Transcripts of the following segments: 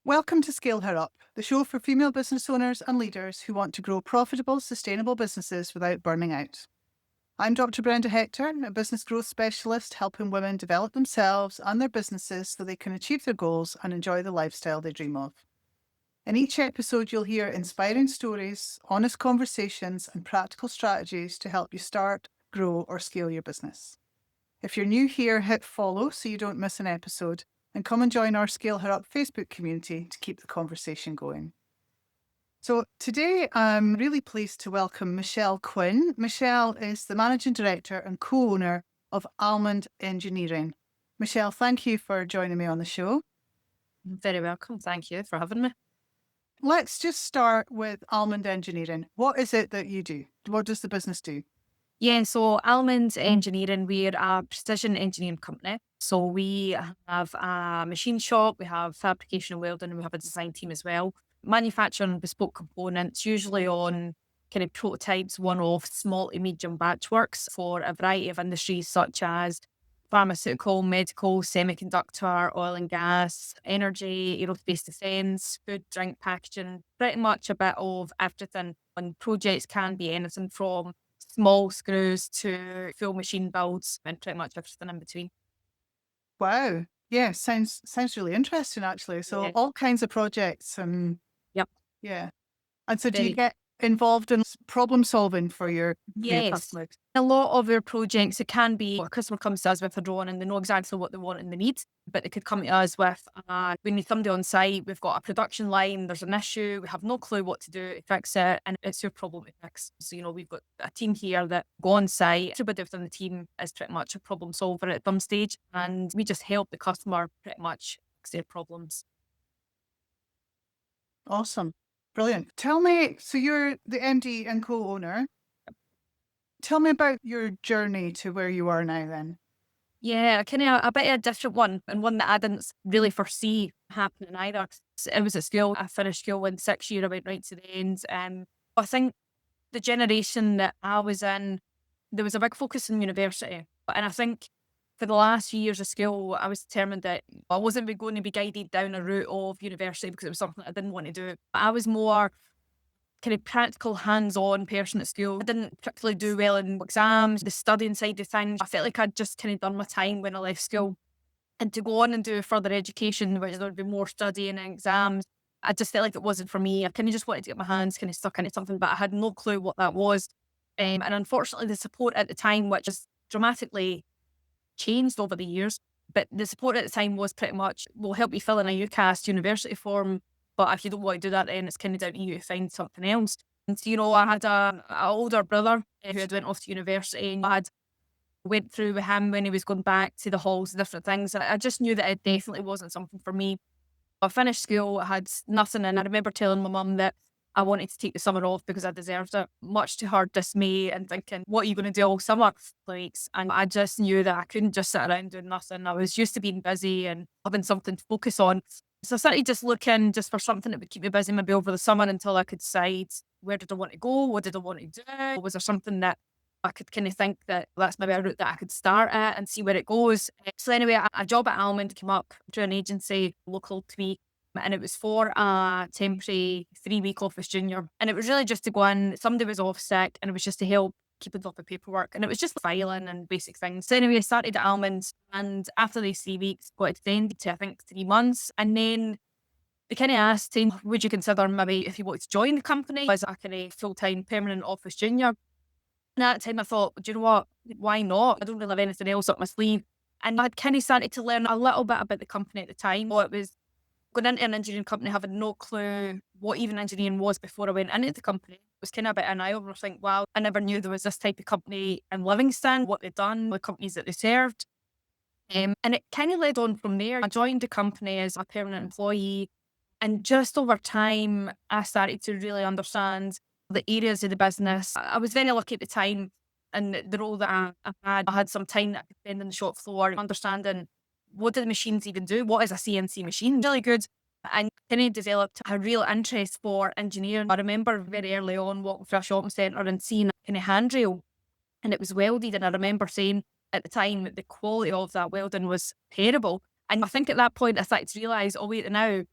Welcome to Scale Her Up, the show for female business owners and leaders who want to grow profitable, sustainable businesses without burning out. I'm Dr. Brenda Hector, a business growth specialist helping women develop themselves and their businesses so they can achieve their goals and enjoy the lifestyle they dream of. In each episode, you'll hear inspiring stories, honest conversations, and practical strategies to help you start, grow, or scale your business. If you're new here, hit follow so you don't miss an episode, and come and join our Scale Her Up Facebook community to keep the conversation going. So today I'm really pleased to welcome Michelle Quinn. Michelle is the Managing Director and co-owner of Almond Engineering. Michelle, thank you for joining me on the show. Very welcome. Thank you for having me. Let's just start with Almond Engineering. What is it that you do? What does the business do? Yeah, so Almond Engineering, we're a precision engineering company. So we have a machine shop, we have fabrication and welding, and we have a design team as well. Manufacturing bespoke components, usually on kind of prototypes, one-off, small to medium batch works for a variety of industries such as pharmaceutical, medical, semiconductor, oil and gas, energy, aerospace defence, food, drink, packaging, pretty much a bit of everything. And projects can be anything from small screws to full machine builds and pretty much everything in between. Wow. Yeah, sounds really interesting actually. So Yeah. all kinds of projects and Yep. yeah. And so do you Very. get involved in problem solving for your Yes. customers? A lot of our projects, it can be a customer comes to us with a drone and they know exactly what they want and they need, but they could come to us with, we need somebody on site, we've got a production line, there's an issue, we have no clue what to do to fix it, and it's your problem to fix. So, we've got a team here that go on site. Everybody within the team is pretty much a problem solver at some stage, and we just help the customer pretty much fix their problems. Awesome. Brilliant. Tell me, so you're the MD and co-owner. Tell me about your journey to where you are now then. Yeah, kind of a bit of a different one, and one that I didn't really foresee happening either. It was at school. I finished school in 6th year. I went right to the end. I think the generation that I was in, there was a big focus in university. And I think for the last few years of school, I was determined that I wasn't going to be guided down a route of university because it was something I didn't want to do. I was more kind of practical, hands-on person at school. I didn't particularly do well in exams, the studying side of things. I felt like I'd just kind of done my time when I left school. And to go on and do further education, where there would be more studying and exams, I just felt like it wasn't for me. I kind of just wanted to get my hands kind of stuck into something, but I had no clue what that was. And unfortunately, the support at the time, which has dramatically changed over the years, but the support at the time was pretty much, we'll help you fill in a UCAS university form, but if you don't want to do that, then it's kind of down to you to find something else. And so, I had a older brother who had went off to university, and I had went through with him when he was going back to the halls and different things. And I just knew that it definitely wasn't something for me. I finished school, I had nothing, and I remember telling my mum that I wanted to take the summer off because I deserved it, much to her dismay, and thinking, what are you going to do all summer? Weeks. And I just knew that I couldn't just sit around doing nothing. I was used to being busy and having something to focus on. So I started just looking just for something that would keep me busy maybe over the summer until I could decide, where did I want to go? What did I want to do? Was there something that I could kind of think that that's maybe a route that I could start at and see where it goes. So anyway, a job at Almond came up through an agency local to me, and it was for a temporary 3-week office junior. And it was really just to go in, somebody was off sick, and it was just to help keep on top of paperwork. And it was just filing and basic things. So anyway, I started at Almond, and after these 3 weeks, got extended to I think 3 months. And then they kind of asked, would you consider maybe if you wanted to join the company as a kind of full-time permanent office junior? And at that time I thought, do you know what? Why not? I don't really have anything else up my sleeve. And I'd kind of started to learn a little bit about the company at the time. Well, it was going into an engineering company, having no clue what even engineering was before I went into the company. It was kind of a bit of an eye-opener. I think, wow, I never knew there was this type of company in Livingston, what they'd done, the companies that they served. And it kind of led on from there. I joined the company as a permanent employee. And just over time, I started to really understand the areas of the business. I was very lucky at the time in the role that I had some time that I could spend on the shop floor, understanding what do the machines even do? What is a CNC machine? Really good. And kind of developed a real interest for engineering. I remember very early on walking through a shopping centre and seeing a kind of handrail, and it was welded. And I remember saying at the time that the quality of that welding was terrible. And I think at that point I started to realise, oh wait, now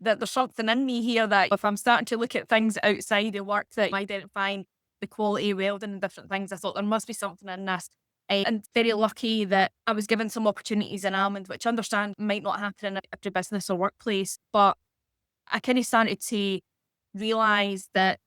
that there's something in me here that if I'm starting to look at things outside of work, that I'm identifying the quality of welding and different things, I thought there must be something in this. And very lucky that I was given some opportunities in Almond, which I understand might not happen in every business or workplace, but I kind of started to realise that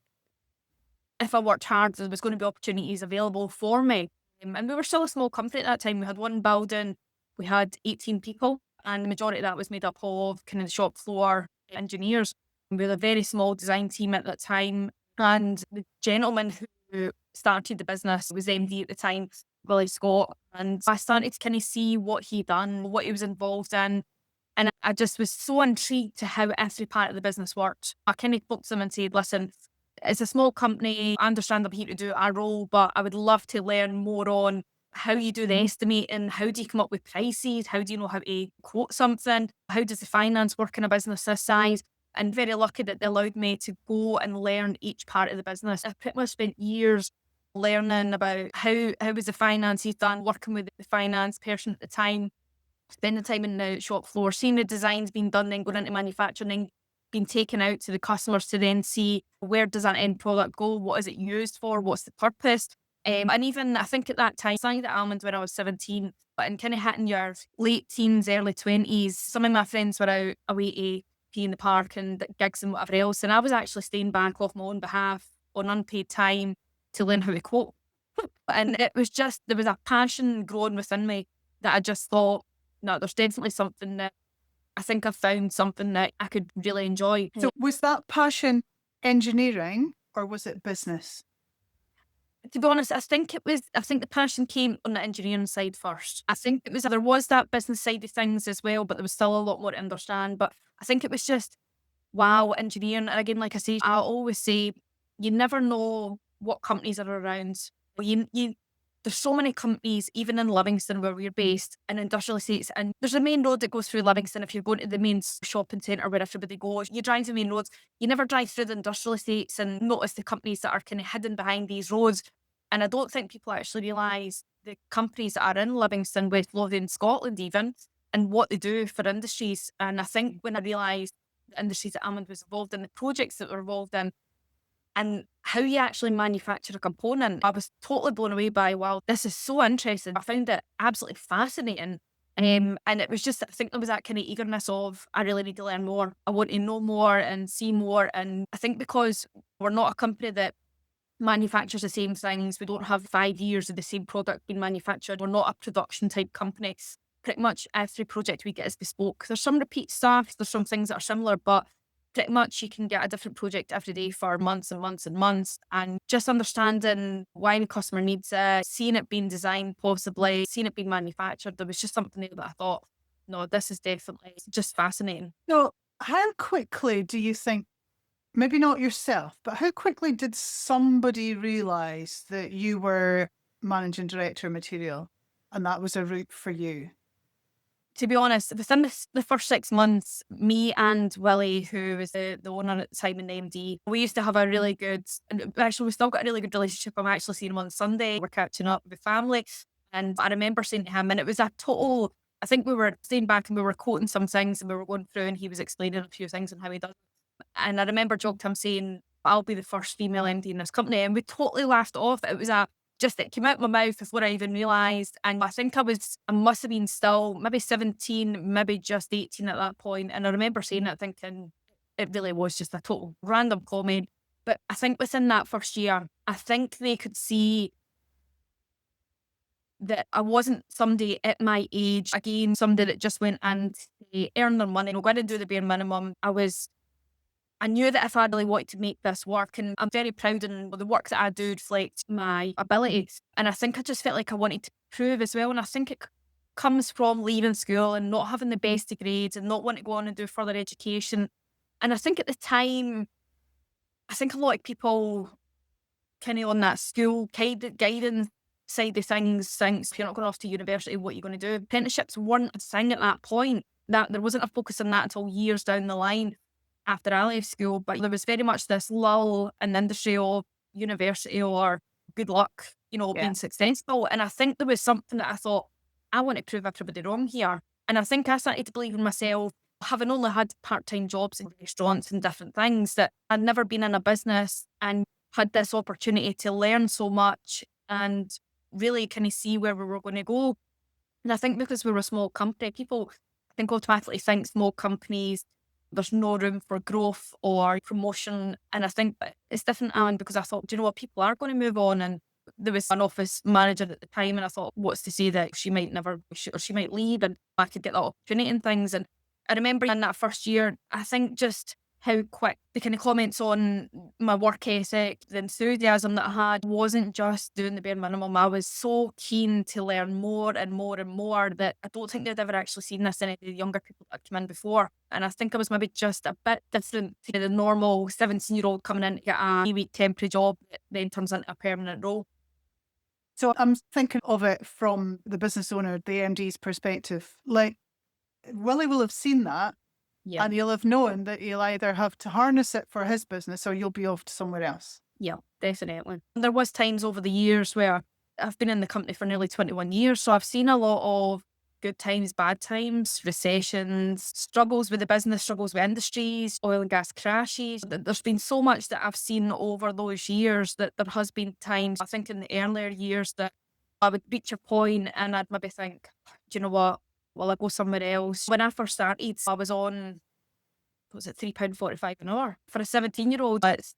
if I worked hard, there was going to be opportunities available for me. And we were still a small company at that time. We had one building, we had 18 people, and the majority of that was made up of kind of the shop floor engineers. We had a very small design team at that time. And the gentleman who started the business was MD at the time, Willie Scott. And I started to kind of see what he'd done, what he was involved in. And I just was so intrigued to how every part of the business worked. I kind of spoke to them and said, listen, it's a small company. I understand I'm here to do our role, but I would love to learn more on how you do the estimating. How do you come up with prices? How do you know how to quote something? How does the finance work in a business this size? And very lucky that they allowed me to go and learn each part of the business. I pretty much spent years learning about how was the finances done, working with the finance person at the time, spending time in the shop floor, seeing the designs being done, then going into manufacturing, being taken out to the customers to then see where does that end product go, what is it used for, what's the purpose. And even I think at that time, I started at Almond when I was 17, but in kind of hitting your late teens, early 20s, some of my friends were out away to pee in the park and gigs and whatever else. And I was actually staying back off my own behalf on unpaid time to learn how to quote. And it was just, there was a passion growing within me that I just thought, no, there's definitely something that I think I've found something that I could really enjoy. So was that passion engineering or was it business? To be honest, I think the passion came on the engineering side first. I think there was that business side of things as well, but there was still a lot more to understand. But I think it was just, wow, engineering. And again, like I say, I always say, you never know what companies are around. There's so many companies, even in Livingston where we're based, in industrial estates, and there's a main road that goes through Livingston. If you're going to the main shopping centre where everybody goes, you drive the main roads, you never drive through the industrial estates and notice the companies that are kind of hidden behind these roads. And I don't think people actually realise the companies that are in Livingston, West Lothian, Scotland even, and what they do for industries. And I think when I realised the industries that Almond was involved in, the projects that were involved in, and how you actually manufacture a component, I was totally blown away by, wow, this is so interesting. I found it absolutely fascinating. And it was just, I think there was that kind of eagerness of, I really need to learn more. I want to know more and see more. And I think because we're not a company that manufactures the same things, we don't have 5 years of the same product being manufactured. We're not a production type company. Pretty much every project we get is bespoke. There's some repeat stuff, there's some things that are similar, but pretty much you can get a different project every day for months and months and months. And just understanding why the customer needs it, seeing it being designed possibly, seeing it being manufactured, there was just something there that I thought, no, this is definitely just fascinating. So how quickly do you think, maybe not yourself, but how quickly did somebody realise that you were managing director material and that was a route for you? To be honest, within the first 6 months, me and Willie, who was the owner at the time and the MD, we used to have a really good, and actually we still got a really good relationship. I'm actually seeing him on Sunday. We're catching up with family. And I remember saying to him, and it was a total, I think we were staying back and we were quoting some things and we were going through and he was explaining a few things and how he does it. And I remember joking to him saying, I'll be the first female MD in this company. And we totally laughed it off. It was it came out my mouth before I even realised. And I think I must have been still maybe 17, maybe just 18 at that point. And I remember saying it thinking it really was just a total random comment. But I think within that first year, I think they could see that I wasn't somebody at my age, again, somebody that just went and earn their money, going to do the bare minimum. I knew that if I really wanted to make this work, and I'm very proud in the work that I do reflect my abilities. And I think I just felt like I wanted to prove as well. And I think it comes from leaving school and not having the best of grades and not wanting to go on and do further education. And I think at the time, I think a lot of people kind of on that school guidance side of things thinks if you're not going off to university, what are you going to do? Apprenticeships weren't a thing at that point. That there wasn't a focus on that until years down the line after I left school, but there was very much this lull in the industry of university or good luck, being successful. And I think there was something that I thought, I want to prove everybody wrong here. And I think I started to believe in myself having only had part-time jobs in restaurants and different things, that I'd never been in a business and had this opportunity to learn so much and really kind of see where we were going to go. And I think because we were a small company, people I think automatically think small companies, there's no room for growth or promotion. And I think that it's different, Alan, because I thought, do you know what, people are going to move on. And there was an office manager at the time, and I thought, what's to say that she might never, or she might leave and I could get that opportunity and things. And I remember in that first year, I think just how quick the kind of comments on my work ethic, the enthusiasm that I had wasn't just doing the bare minimum. I was so keen to learn more and more and more that I don't think they'd ever actually seen this in any of the younger people that had come in before. And I think I was maybe just a bit different to the normal 17-year-old coming in to get a 3-week temporary job that then turns into a permanent role. So I'm thinking of it from the business owner, the MD's perspective. Like, Willie will have seen that, Yeah. and he'll have known that he'll either have to harness it for his business or you'll be off to somewhere else. Yeah, definitely. And there was times over the years where I've been in the company for nearly 21 years, so I've seen a lot of good times, bad times, recessions, struggles with the business, struggles with industries, oil and gas crashes. There's been so much that I've seen over those years that there has been times, I think in the earlier years, that I would reach a point and I'd maybe think, do you know what, will I go somewhere else? When I first started, I was on, what was it, £3.45 an hour. For a 17-year-old, it's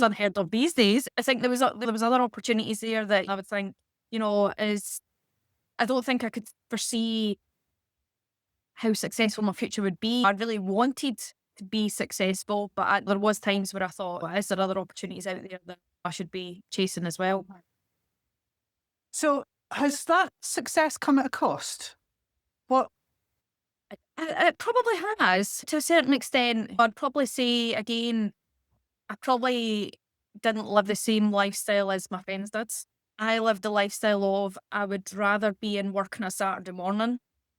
unheard of these days. I think there was other opportunities there that I would think, I don't think I could foresee how successful my future would be. I really wanted to be successful, but there was times where I thought, well, is there other opportunities out there that I should be chasing as well? So has that success come at a cost? What? It probably has, to a certain extent. I'd probably say, again, I probably didn't live the same lifestyle as my friends did. I lived the lifestyle of I would rather be in work on a Saturday morning,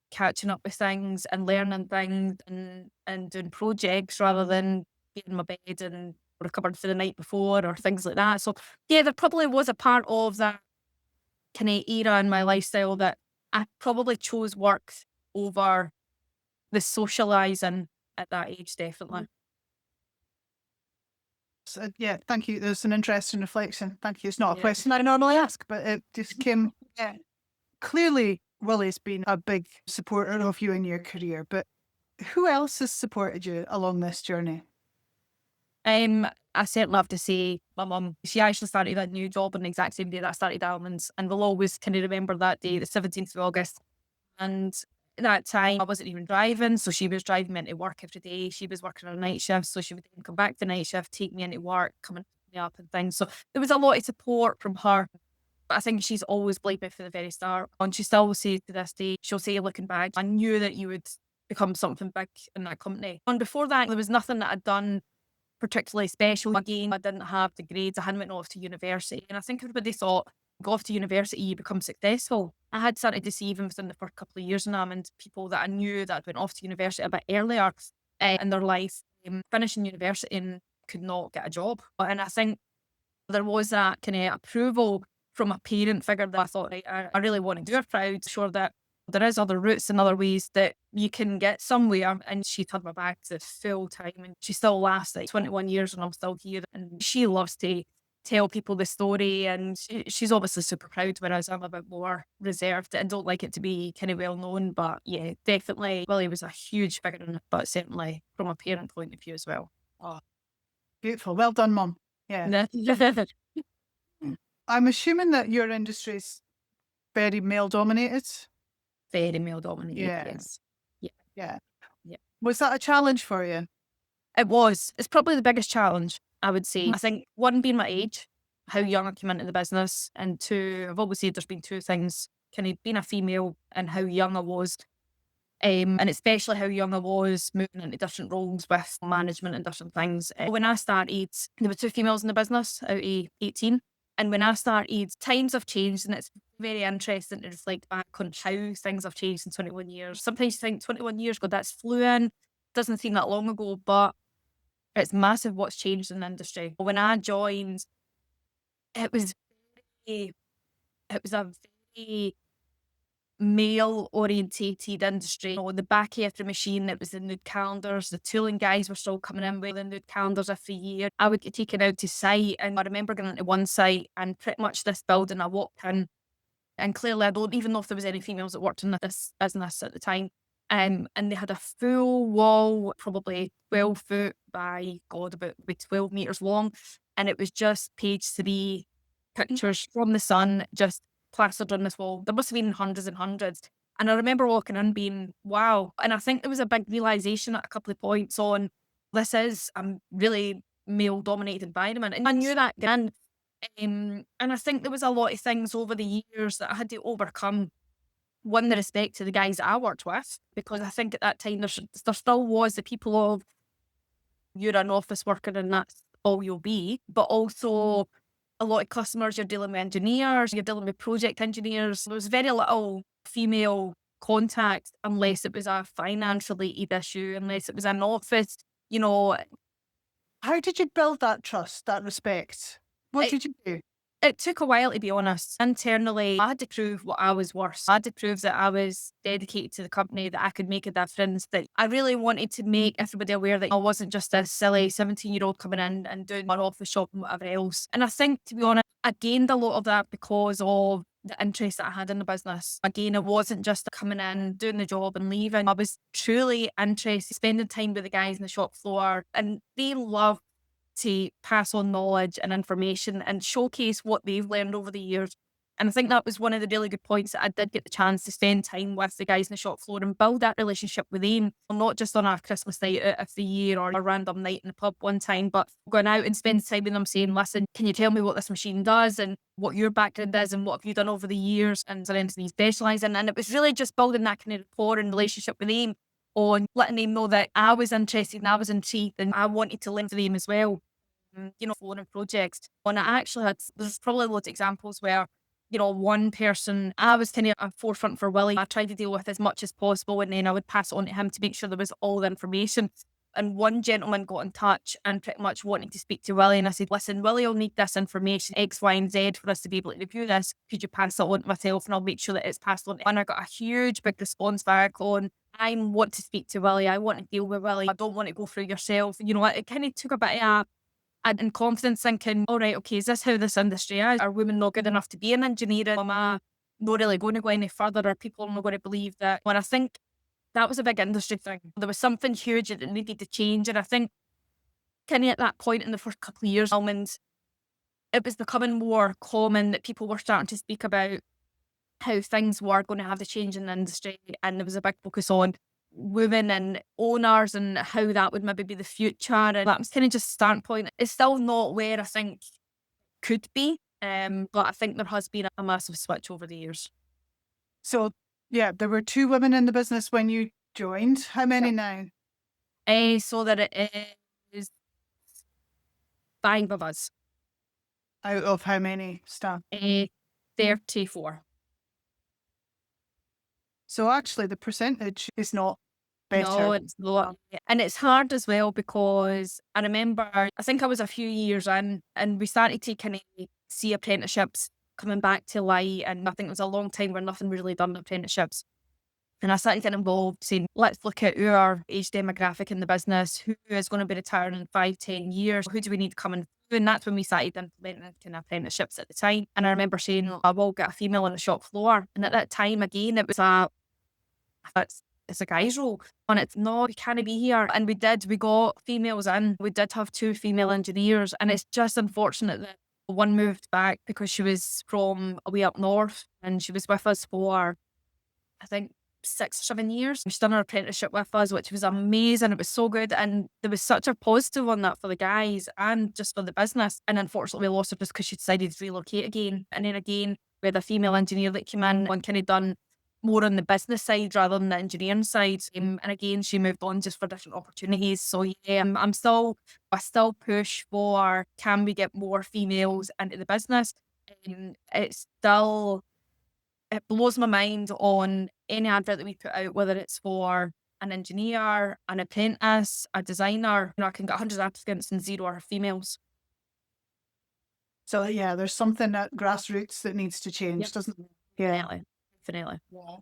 catching up with things and learning things and doing projects rather than being in my bed and recovering for the night before or things like that. So yeah, there probably was a part of that kind of era in my lifestyle that I probably chose work over the socialising at that age, definitely. So, yeah, thank you. There's an interesting reflection. Thank you. It's not a Yeah. question I normally ask, but it just came. Yeah. Clearly, Willie's been a big supporter of you in your career, but who else has supported you along this journey? I certainly have to say my mum, she actually started a new job on the exact same day that I started Almonds, and we'll always kind of remember that day, the 17th of August. And at that time, I wasn't even driving, so she was driving me into work every day. She was working on a night shift, so she would then come back to night shift, take me into work, come and pick me up and things. So there was a lot of support from her. But I think she's always believed me from the very start. And she still says to this day, she'll say, looking back, I knew that you would become something big in that company. And before that, there was nothing that I'd done particularly special. Again, I didn't have the grades. I hadn't went off to university. And I think everybody thought, go off to university, you become successful. I had started to see even within the first couple of years in Almond, people that I knew that went off to university a bit earlier in their life, finishing university and could not get a job. And I think there was that kind of approval from a parent figure that I thought, right, I really want to do her proud, sure that there is other routes and other ways that you can get somewhere. And she turned my back to full time, and she still lasts like 21 years and I'm still here. And she loves to tell people the story, and she's obviously super proud, whereas I'm a bit more reserved and don't like it to be kind of well known. But yeah, definitely Willie was a huge figure in it, but certainly from a parent point of view as well. Oh, beautiful. Well done, Mum. Yeah. Yeah. I'm assuming that your industry is very male dominated. Very male dominated, Yeah. yes. Yeah. Yeah. Was that a challenge for you? It was. It's probably the biggest challenge, I would say. I think one being my age, how young I came into the business, and two, I've always said there's been two things, kind of being a female and how young I was, and especially how young I was moving into different roles with management and different things. When I started, there were two females in the business out of 18. And when I started, times have changed, and it's very interesting to reflect back on how things have changed in 21 years. Sometimes you think 21 years ago, that's flew in, doesn't seem that long ago, but it's massive what's changed in the industry. When I joined, it was a very male orientated industry. You know, the back end of the machine, it was the nude calendars. The tooling guys were still coming in with the nude calendars every year. I would get taken out to site, and I remember going into one site and pretty much this building I walked in, and clearly I don't even know if there was any females that worked in this business at the time. And they had a full wall, probably 12 foot by God, about 12 meters long. And it was just page 3 pictures from the sun just plastered on this wall. There must have been hundreds and hundreds. And I remember walking in being, wow. And I think there was a big realization at a couple of points on this is a really male dominated environment. And I knew that then. And I think there was a lot of things over the years that I had to overcome. One, the respect to the guys that I worked with, because I think at that time there still was the people of you're an office worker and that's all you'll be, but also a lot of customers, you're dealing with engineers, you're dealing with project engineers. There was very little female contact unless it was a finance related issue, unless it was an office, you know. How did you build that trust, that respect? What It, did you do? It took a while, to be honest. Internally, I had to prove what I was worth. I had to prove that I was dedicated to the company, that I could make a difference, that I really wanted to make everybody aware that I wasn't just a silly 17-year-old coming in and doing my office shop and whatever else. And I think, to be honest, I gained a lot of that because of the interest that I had in the business. Again, it wasn't just coming in, doing the job and leaving. I was truly interested, spending time with the guys in the shop floor, and they love to pass on knowledge and information and showcase what they've learned over the years. And I think that was one of the really good points, that I did get the chance to spend time with the guys in the shop floor and build that relationship with them, not just on a Christmas night out of the year or a random night in the pub one time, but going out and spending time with them saying, listen, can you tell me what this machine does and what your background is and what have you done over the years and is there anything you specialise in? And it was really just building that kind of rapport and relationship with them, on letting them know that I was interested and I was intrigued and I wanted to learn from them as well. You know, flooring projects. And I actually had, there's probably loads of examples where, you know, one person, I was kind of a forefront for Willie. I tried to deal with as much as possible, and then I would pass it on to him to make sure there was all the information. And one gentleman got in touch and pretty much wanted to speak to Willie. And I said, listen, Willie will need this information, X, Y, and Z, for us to be able to review this. Could you pass it on to myself and I'll make sure that it's passed on? And I got a huge big response back on, I want to speak to Willie. I want to deal with Willie. I don't want to go through yourself. You know, it kind of took a bit of and confidence, thinking, all right, okay, is this how this industry is? Are women not good enough to be an engineer? Am I not really going to go any further? Are people not going to believe that? When I think that was a big industry thing. There was something huge that needed to change. And I think kind of at that point in the first couple of years, Almond, it was becoming more common that people were starting to speak about how things were going to have to change in the industry. And there was a big focus on women and owners and how that would maybe be the future. And that was kind of just a starting point. It's still not where I think could be, but I think there has been a massive switch over the years. So, yeah, there were 2 women in the business when you joined. How many now? So that it is 5 of us. Out of how many staff? 34. So actually, the percentage is not better. No, it's not. And it's hard as well because I remember, I think I was a few years in and we started to kind of see apprenticeships coming back to light. And I think it was a long time where nothing really done apprenticeships. And I started getting involved, saying, let's look at our age demographic in the business. Who is going to be retiring in 5-10 years? Who do we need to come and do? And that's when we started implementing kind of apprenticeships at the time. And I remember saying, I will get a female on the shop floor. And at that time, again, it was it's a guy's role. And it's, no, you can't be here. And we got females in. We did have 2 female engineers. And it's just unfortunate that one moved back because she was from way up north and she was with us for, I think, 6 or 7 years. She's done her apprenticeship with us, which was amazing. It was so good. And there was such a positive on that for the guys and just for the business. And unfortunately, we lost her just because she decided to relocate again. And then again, we had a female engineer that came in and kind of done more on the business side rather than the engineering side. And again, she moved on just for different opportunities. So yeah, I still push for, can we get more females into the business? It blows my mind on any advert that we put out, whether it's for an engineer, an apprentice, a designer. You know, I can get 100 applicants and 0 are females. So yeah, there's something at grassroots that needs to change, Yep. doesn't it? Yeah. Definitely. Yeah.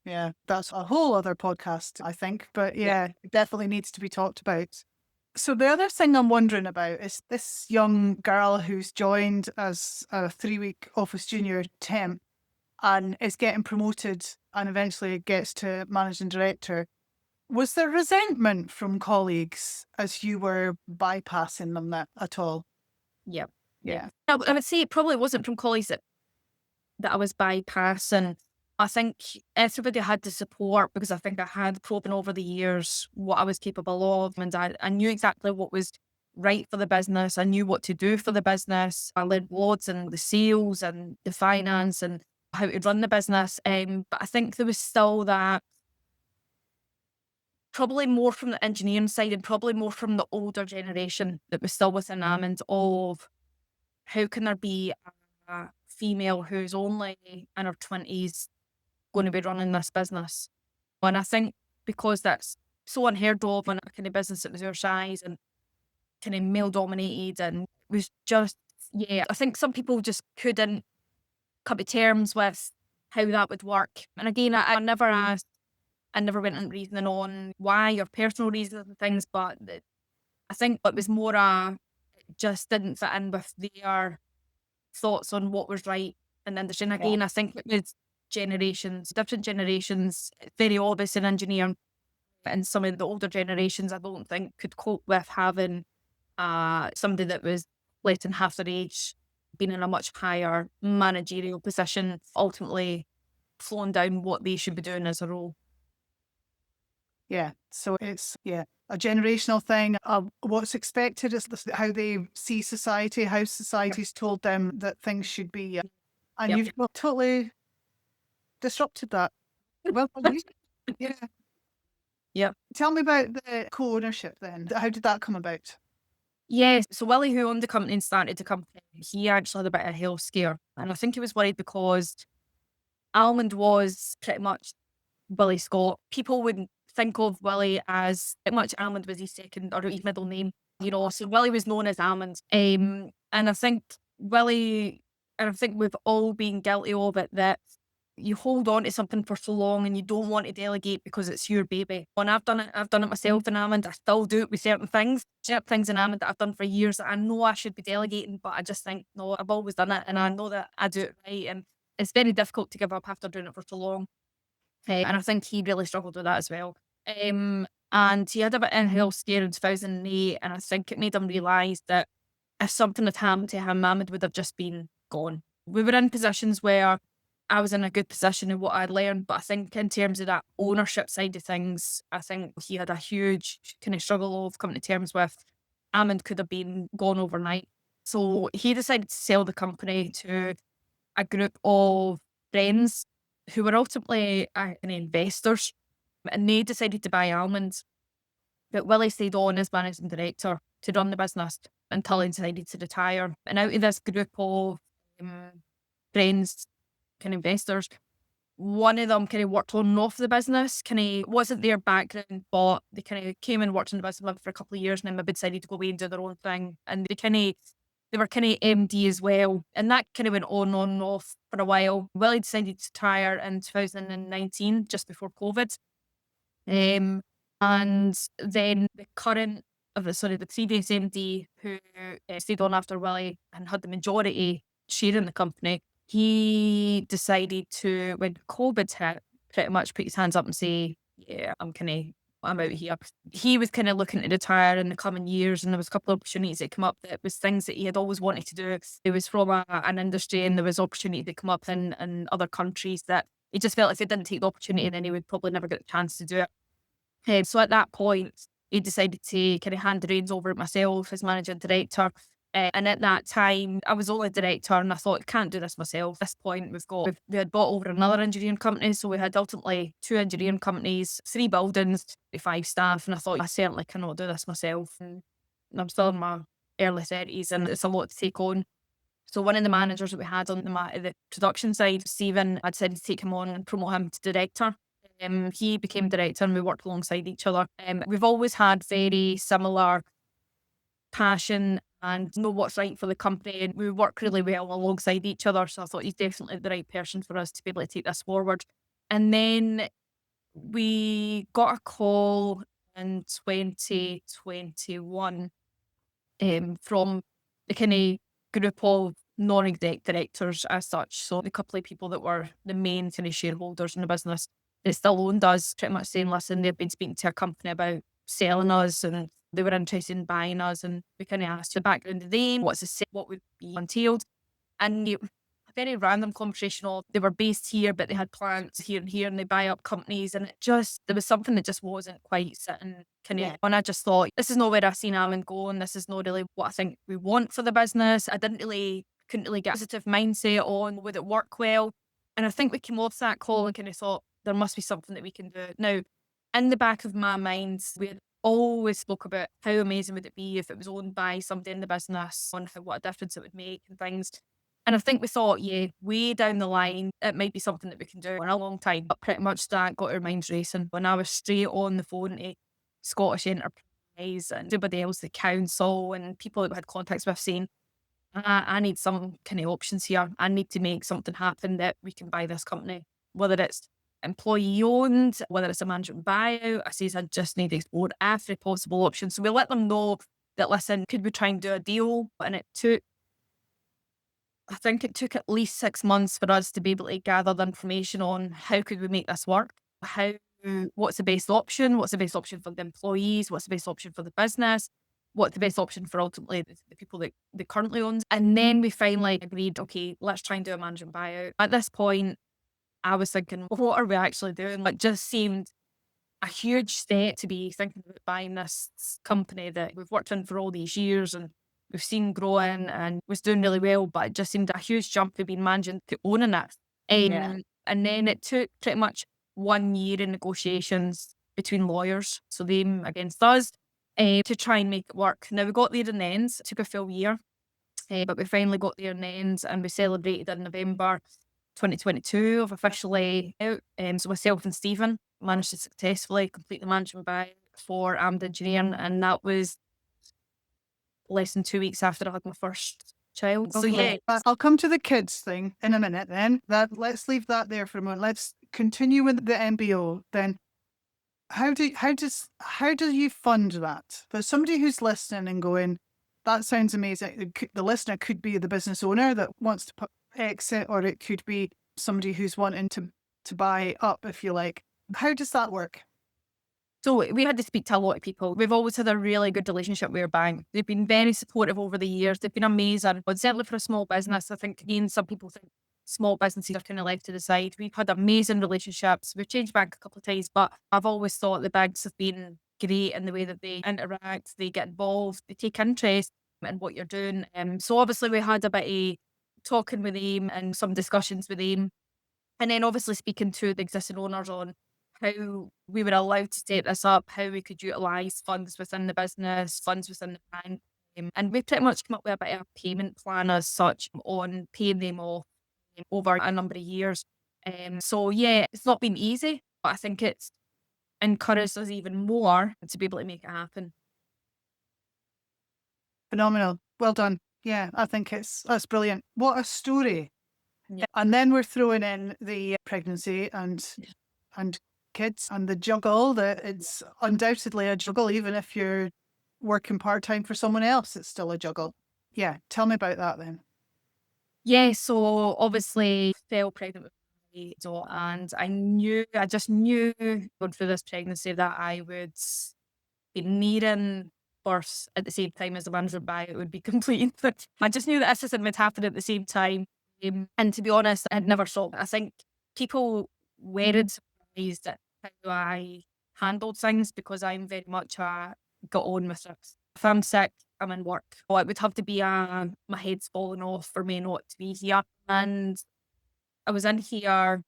Yeah, that's a whole other podcast, I think. But Yeah. yeah, it definitely needs to be talked about. So the other thing I'm wondering about is this young girl who's joined as a 3-week office junior temp and is getting promoted and eventually gets to managing director. Was there resentment from colleagues as you were bypassing them at all? Yeah. Yeah. Yeah. I would say it probably wasn't from colleagues that I was bypassing. I think everybody had the support because I think I had proven over the years what I was capable of, and I knew exactly what was right for the business. I knew what to do for the business. I learned loads in the sales and the finance and how to run the business. But I think there was still that, probably more from the engineering side and probably more from the older generation that was still within Almond, of how can there be a female who's only in her 20s going to be running this business? And I think because that's so unheard of in a kind of business that was our size and kind of male dominated, and it was just, yeah, I think some people just couldn't come to terms with how that would work. And again, I never asked, I never went into reasoning on why or personal reasons and things, but I think it was more it just didn't fit in with their thoughts on what was right in the industry. And Yeah. again, I think it was generations, different generations. It's very obvious in engineering, and some of the older generations I don't think could cope with having somebody that was less than half their age being in a much higher managerial position, ultimately flowing down what they should be doing as a role. Yeah. So it's, yeah, a generational thing. What's expected is how they see society, how society's told them that things should be. And Yep. you've totally disrupted that. Well, done. Yeah. Yep. Tell me about the co-ownership then. How did that come about? Yes. So Willie, who owned the company and started the company, he actually had a bit of a health scare. And I think he was worried because Almond was pretty much Willie Scott. People wouldn't think of Willie as, pretty much Almond was his second or his middle name, so Willie was known as Almond. And I think Willie, and I think we've all been guilty of it, that you hold on to something for so long and you don't want to delegate because it's your baby. And I've done it myself in Almond. I still do it with certain things in Almond that I've done for years that I know I should be delegating, but I just think, no, I've always done it and I know that I do it right. And it's very difficult to give up after doing it for so long. And I think he really struggled with that as well. And he had a bit of health scare in 2008, and I think it made him realise that if something had happened to him, Mahmoud would have just been gone. We were in positions where I was in a good position in what I'd learned, but I think in terms of that ownership side of things, I think he had a huge kind of struggle of coming to terms with Ahmed could have been gone overnight. So he decided to sell the company to a group of friends who were ultimately investors, and they decided to buy Almonds. But Willie stayed on as managing director to run the business until he decided to retire. And out of this group of friends, kind of investors, one of them kind of worked on and off the business, kind of wasn't their background, but they kind of came and worked in the business for a couple of years and then maybe decided to go away and do their own thing. And they were kind of MD as well. And that kind of went on and off for a while. Willie decided to retire in 2019, just before COVID. And then the previous MD who stayed on after Willie and had the majority share in the company, he decided to, when COVID hit, pretty much put his hands up and say, yeah, I'm out here. He was kind of looking to retire in the coming years, and there was a couple of opportunities that come up that was things that he had always wanted to do. It was from an industry, and there was opportunity that come up in other countries that he just felt if he didn't take the opportunity, then he would probably never get the chance to do it. So at that point, he decided to kind of hand the reins over to myself as managing director. And at that time, I was only director, and I thought, I can't do this myself. At this point, we had bought over another engineering company. So we had ultimately 2 engineering companies, 3 buildings, 5 staff. And I thought, I certainly cannot do this myself. And I'm still in my early 30s, and it's a lot to take on. So one of the managers that we had on the production side, Stephen, I decided to take him on and promote him to director. He became director and we worked alongside each other. We've always had very similar passion and know what's right for the company, and we work really well alongside each other. So I thought he's definitely the right person for us to be able to take this forward. And then we got a call in 2021 from the kind of group of non-exec directors as such. So the couple of people that were the main kind of shareholders in the business that still owned us, pretty much saying, listen, they've been speaking to a company about selling us and they were interested in buying us. And we kind of asked the background of them, what would be entailed. And a very random conversation of they were based here, but they had plants here, and they buy up companies. And there was something that just wasn't quite sitting kind of. And I just thought, this is not where I've seen Almond going. This is not really what I think we want for the business. Couldn't really get a positive mindset on, would it work well? And I think we came off that call and kind of thought, there must be something that we can do. Now, in the back of my mind, we had always spoke about how amazing would it be if it was owned by somebody in the business, on what a difference it would make and things. And I think we thought, yeah, way down the line, it might be something that we can do for a long time. But pretty much that got our minds racing when I was straight on the phone to Scottish Enterprise and everybody else, the council and people that we had contacts with, saying, I need some kind of options here. I need to make something happen that we can buy this company, whether it's employee owned, whether it's a management buyout. I says I just need to explore every possible option. So we let them know that, listen, could we try and do a deal? And I think it took at least 6 months for us to be able to gather the information on how could we make this work? What's the best option? What's the best option for the employees? What's the best option for the business? What's the best option for ultimately the people that they currently owns? And then we finally agreed, okay, let's try and do a management buyout. At this point, I was thinking, what are we actually doing? It just seemed a huge step to be thinking about buying this company that we've worked in for all these years and we've seen growing and was doing really well, but it just seemed a huge jump to being managing to owning it. And then it took pretty much 1 year in negotiations between lawyers, so them against us, to try and make it work. Now we got there in the end. It took a full year, but we finally got there in the end, and we celebrated in November 2022 of officially out. So myself and Stephen managed to successfully complete the management buy for Almond Engineering, and that was less than 2 weeks after I had my first child. So yeah, I'll come to the kids thing in a minute then. Let's leave that there for a moment. Let's continue with the MBO then. How do you fund that? For somebody who's listening and going, that sounds amazing. The listener could be the business owner that wants to exit, or it could be somebody who's wanting to buy up, if you like. How does that work? so we had to speak to a lot of people. We've always had a really good relationship with our bank. They've been very supportive over the years. They've been amazing. But certainly for a small business, I think, again, some people think small businesses are kind of left to the side. We've had amazing relationships. We've changed bank a couple of times, but I've always thought the banks have been great in the way that they interact, they get involved, they take interest in what you're doing. So obviously we had a bit of talking with them and some discussions with them. And then obviously speaking to the existing owners on how we were allowed to set this up, how we could utilise funds within the business, funds within the bank. And we pretty much come up with a bit of a payment plan as such on paying them off over a number of years. So yeah, it's not been easy, but I think it's encouraged us even more to be able to make it happen. Phenomenal. Well done. Yeah, I think that's brilliant. What a story. Yeah. And then we're throwing in the pregnancy and kids and the juggle, that it's undoubtedly a juggle. Even if you're working part-time for someone else, it's still a juggle. Yeah, tell me about that then. Yeah, so obviously fell pregnant with my daughter, and I just knew going through this pregnancy that I would be nearing birth at the same time as the management buy. It would be complete. I just knew that everything would happen at the same time. And to be honest, I'd never thought. I think people weren't surprised at how I handled things because I'm very much a got on with it. If I'm sick, I'm in work. Well, it would have to be my head's falling off for me not to be here. And I was in here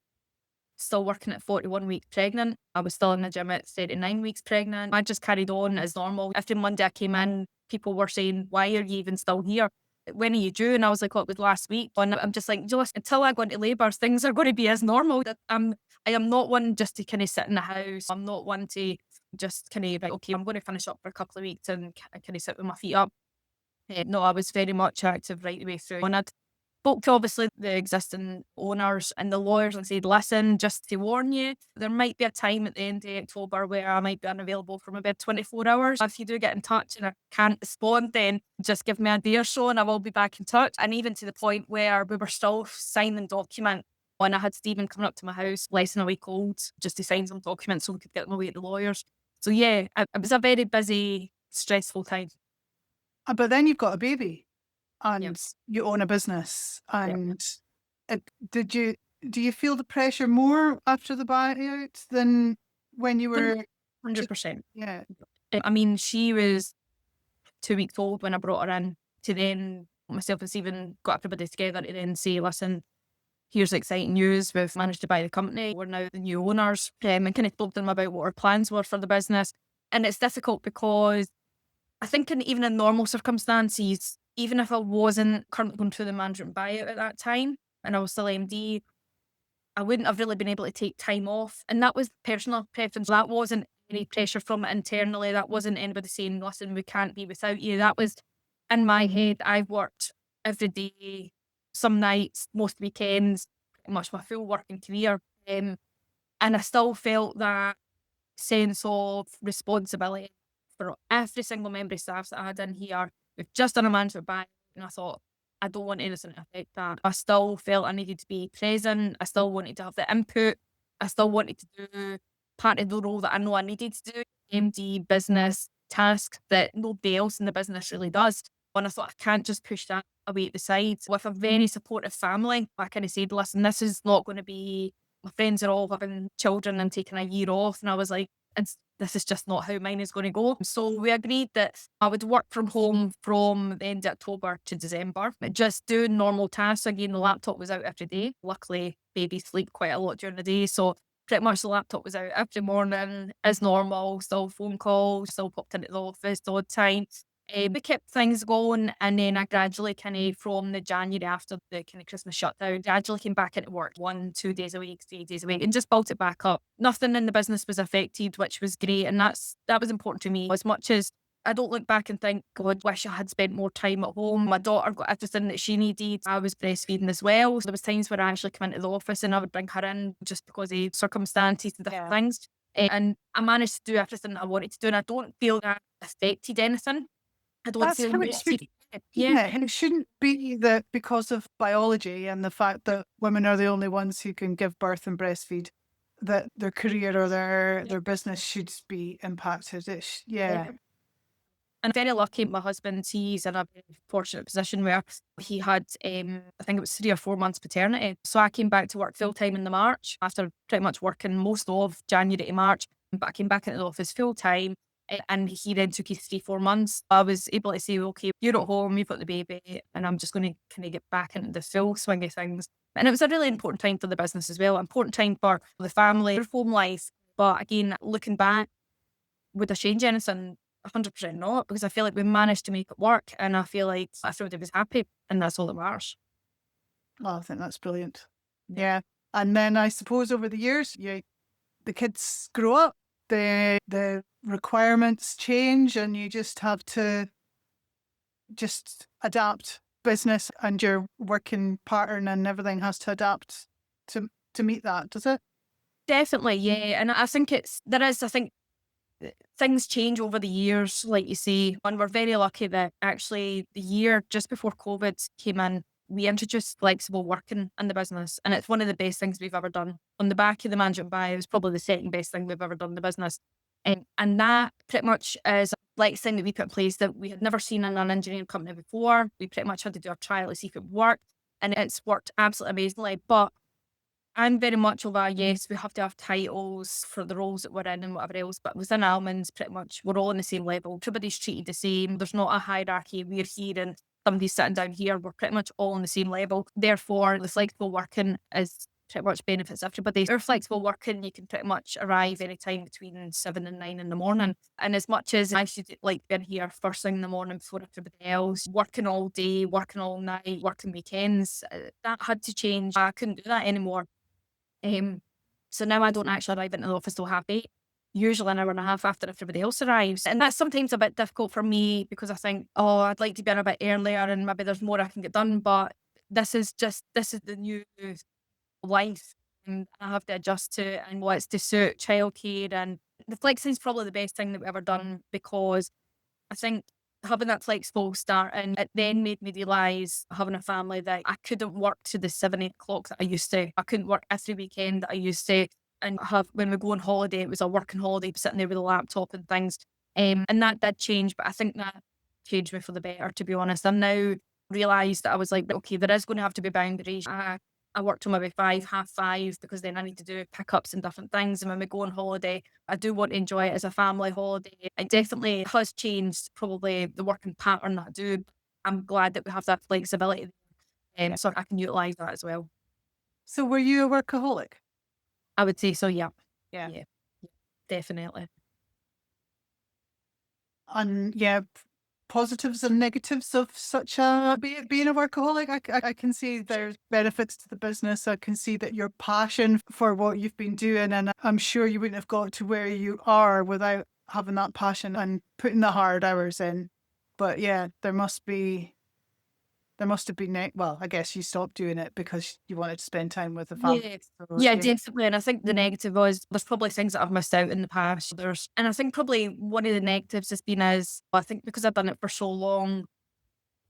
still working at 41 weeks pregnant. I was still in the gym at 39 weeks pregnant. I just carried on as normal. Every Monday I came in, people were saying, why are you even still here? When are you due? And I was like, well, it was last week. And I'm just like, just until I go into labour, things are going to be as normal. I am not one just to kind of sit in the house. I'm not one to just kind of, okay, I'm going to finish up for a couple of weeks and kind of sit with my feet up. No, I was very much active right the way through. And spoke to obviously the existing owners and the lawyers and said, listen, just to warn you, there might be a time at the end of October where I might be unavailable for maybe 24 hours. If you do get in touch and I can't respond, then just give me a day or so and I will be back in touch. And even to the point where we were still signing documents. And I had Stephen coming up to my house, less than a week old, just to sign some documents so we could get them away to the lawyers. So yeah, it was a very busy, stressful time. But then you've got a baby Yep. and you own a business. Yep. And do you feel the pressure more after the buyout than when you were 100%. yeah. I mean, she was 2 weeks old when I brought her in, to then myself and Stephen got everybody together to then say, listen, here's exciting news. We've managed to buy the company. We're now the new owners, and kind of told them about what our plans were for the business. And it's difficult because I think even in normal circumstances, even if I wasn't currently going through the management buyout at that time and I was still MD, I wouldn't have really been able to take time off. And that was personal preference. That wasn't any pressure from it internally. That wasn't anybody saying, listen, we can't be without you. That was in my head. I've worked every day, some nights, most weekends, pretty much my full working career. And I still felt that sense of responsibility for every single member of staff that I had in here. We've just done a management buyout, and I thought, I don't want anything to affect that. I still felt I needed to be present. I still wanted to have the input. I still wanted to do part of the role that I know I needed to do, MD business tasks that nobody else in the business really does. And I thought, I can't just push that away at the side. With a very supportive family, I kind of said, listen, this is not going to be, my friends are all having children and taking a year off. And I was like, this is just not how mine is going to go. So we agreed that I would work from home from the end of October to December, just doing normal tasks. Again, the laptop was out every day. Luckily, babies sleep quite a lot during the day. So pretty much the laptop was out every morning as normal, still phone calls, still popped into the office the odd time. We kept things going, and then I gradually from the January after the kind of Christmas shutdown, gradually came back into work 1-2 days a week, 3 days a week, and just built it back up. Nothing in the business was affected, which was great, and that was important to me. As much as I don't look back and think, God, wish I had spent more time at home. My daughter got everything that she needed. I was breastfeeding as well. So there was times where I actually come into the office and I would bring her in just because of circumstances and different things. And I managed to do everything that I wanted to do, and I don't feel that affected anything. I don't That's feel how it should. yeah. And it shouldn't be that because of biology and the fact that women are the only ones who can give birth and breastfeed, that their career or their business should be impacted. Yeah. And very lucky, my husband, he's in a very fortunate position where he had, I think it was 3 or 4 months paternity. So I came back to work full time in the March after pretty much working most of January to March. But I came back into the office full time. And he then took his 3-4 months. I was able to say, okay, you're at home, you've got the baby, and I'm just going to kind of get back into the full swing of things. And it was a really important time for the business as well, important time for the family, their home life. But again, looking back, would I change anything? 100% not, because I feel like we managed to make it work, and I feel like everybody was happy, and that's all that matters. Oh, I think that's brilliant. Yeah. And then I suppose over the years, the kids grow up, the requirements change, and you just have to just adapt. Business and your working pattern and everything has to adapt to meet that, does it? Definitely, yeah. And I think I think things change over the years, like you say, and we're very lucky that actually the year just before COVID came in, we introduced flexible working in the business, and it's one of the best things we've ever done. On the back of the management buy, it was probably the second best thing we've ever done in the business. And that pretty much is a flex thing that we put in place that we had never seen in an engineering company before. We pretty much had to do a trial to see if it worked, and it's worked absolutely amazingly. But I'm very much of a, yes, we have to have titles for the roles that we're in and whatever else, but within Almonds, pretty much we're all on the same level. Everybody's treated the same. There's not a hierarchy. We're here and somebody's sitting down here. We're pretty much all on the same level. Therefore, the flexible working is pretty much benefits everybody. Our flexible working, you can pretty much arrive anytime between 7 and 9 in the morning. And as much as I should like being here first thing in the morning before everybody else, working all day, working all night, working weekends, that had to change. I couldn't do that anymore. So now I don't actually arrive into the office till 8:30, usually an hour and a half after everybody else arrives. And that's sometimes a bit difficult for me because I think, oh, I'd like to be in a bit earlier and maybe there's more I can get done. But this is the new life, and I have to adjust to it, and what's to suit childcare. And the flexing is probably the best thing that we've ever done, because I think having that flexible start, and it then made me realise, having a family, that I couldn't work to the 7, 8 o'clock that I used to. I couldn't work every weekend that I used to. And when we go on holiday, it was a working holiday, sitting there with a laptop and things. And that did change, but I think that changed me for the better, to be honest. I'm now realised that I was like, okay, there is going to have to be boundaries. I work till maybe 5, 5:30, because then I need to do pickups and different things. And when we go on holiday, I do want to enjoy it as a family holiday. It definitely has changed probably the working pattern that I do. I'm glad that we have that flexibility, so I can utilise that as well. So were you a workaholic? I would say so, yeah. Yeah. Yeah, definitely. And yeah, positives and negatives of such a being a workaholic. I can see there's benefits to the business. I can see that your passion for what you've been doing, and I'm sure you wouldn't have got to where you are without having that passion and putting the hard hours in. But yeah, there must have been well, I guess you stopped doing it because you wanted to spend time with the family. Yeah. So, Yeah, yeah. definitely. And I think the negative was, there's probably things that I've missed out in the past. And I think probably one of the negatives has been is, I think because I've done it for so long,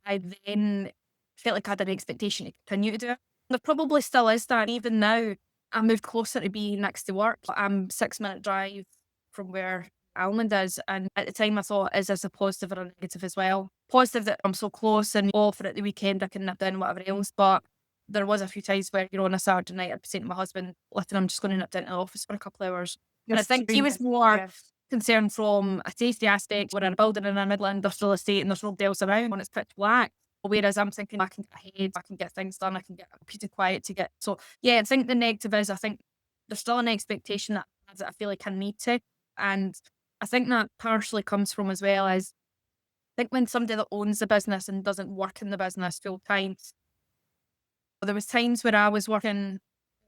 I then felt like I had an expectation to continue to do it. There probably still is that. Even now, I moved closer to be next to work. I'm 6 minute drive from where Almond is. And at the time I thought, is this a positive or a negative as well? Positive that I'm so close, and off, or at the weekend I can nip down, whatever else. But there was a few times where, on a Saturday night, I'd be saying to my husband, listen, I'm just going to nip down to the office for a couple of hours. And I Just to think be he was more yeah. concerned from a safety aspect. We're in a building in a Midland industrial estate, and there's nobody else around when it's pitch black. Whereas I'm thinking, I can get ahead, I can get things done, I can get peace and quiet to get. So yeah, I think the negative is, I think there's still an expectation that I feel like I need to. And I think that partially comes from, as well as, I think when somebody that owns the business and doesn't work in the business full time, there was times where I was working,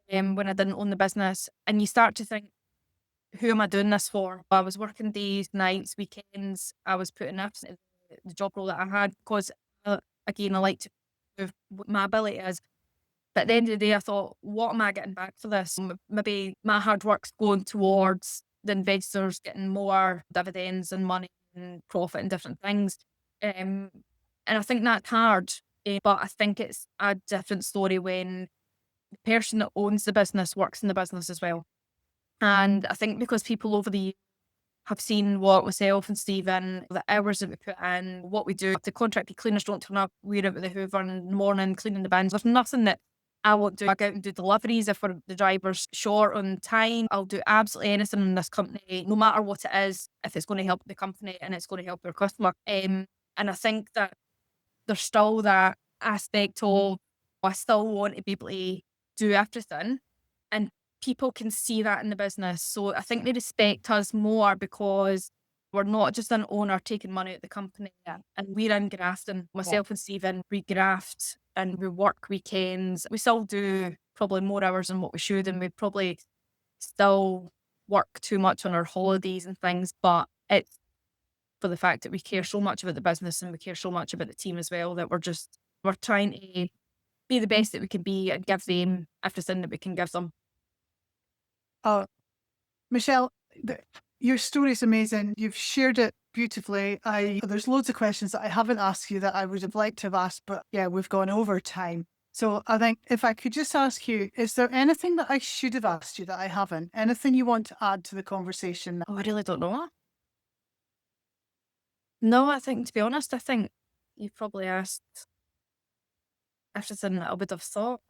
when I didn't own the business, and you start to think, who am I doing this for? I was working days, nights, weekends. I was putting effort into the job role that I had, because, again, I like to prove what my ability is. But at the end of the day, I thought, what am I getting back for this? Maybe my hard work's going towards the investors getting more dividends and money and profit and different things. Um, and I think that's hard. But I think it's a different story when the person that owns the business works in the business as well. And I think because people over the years have seen what myself and Stephen, the hours that we put in, what we do, the contracted cleaners don't turn up, we're out with the hoover in the morning, cleaning the bins. There's nothing that I won't do. I go out and do deliveries if the driver's short on time. I'll do absolutely anything in this company, no matter what it is, if it's going to help the company and it's going to help our customer. And I think that there's still that aspect of, I still want to be able to do everything, and people can see that in the business. So I think they respect us more because we're not just an owner taking money out the company, and we're in grafting. Myself and Stephen, we graft and we work weekends. We still do probably more hours than what we should, and we probably still work too much on our holidays and things, but it's for the fact that we care so much about the business and we care so much about the team as well, that we're trying to be the best that we can be and give them everything that we can give them. Oh, Michelle, your story's amazing. You've shared it beautifully. There's loads of questions that I haven't asked you that I would have liked to have asked, but yeah, we've gone over time. So I think if I could just ask you, is there anything that I should have asked you that I haven't? Anything you want to add to the conversation? Oh, I really don't know. No, I think, to be honest, I think you've probably asked everything that I would have thought.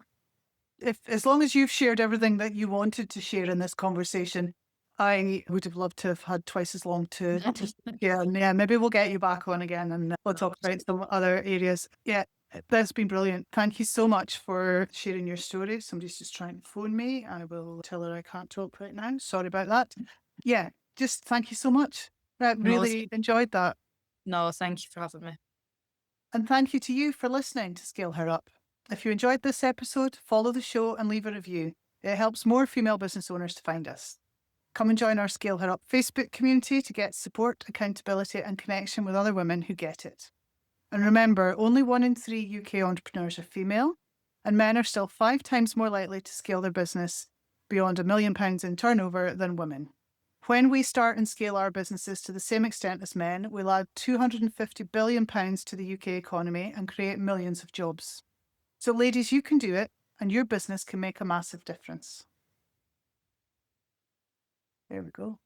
As long as you've shared everything that you wanted to share in this conversation, I would have loved to have had twice as long to yeah, and yeah, maybe we'll get you back on again and we'll talk about some other areas. Yeah, that's been brilliant. Thank you so much for sharing your story. Somebody's just trying to phone me. I will tell her I can't talk right now. Sorry about that. Yeah, just thank you so much. I really enjoyed that. No, thank you for having me. And thank you to you for listening to Scale Her Up. If you enjoyed this episode, follow the show and leave a review. It helps more female business owners to find us. Come and join our Scale Her Up Facebook community to get support, accountability, and connection with other women who get it. And remember, only 1 in 3 UK entrepreneurs are female. And men are still 5 times more likely to scale their business beyond £1 million in turnover than women. When we start and scale our businesses to the same extent as men, we'll add £250 billion to the UK economy and create millions of jobs. So ladies, you can do it, and your business can make a massive difference. There we go.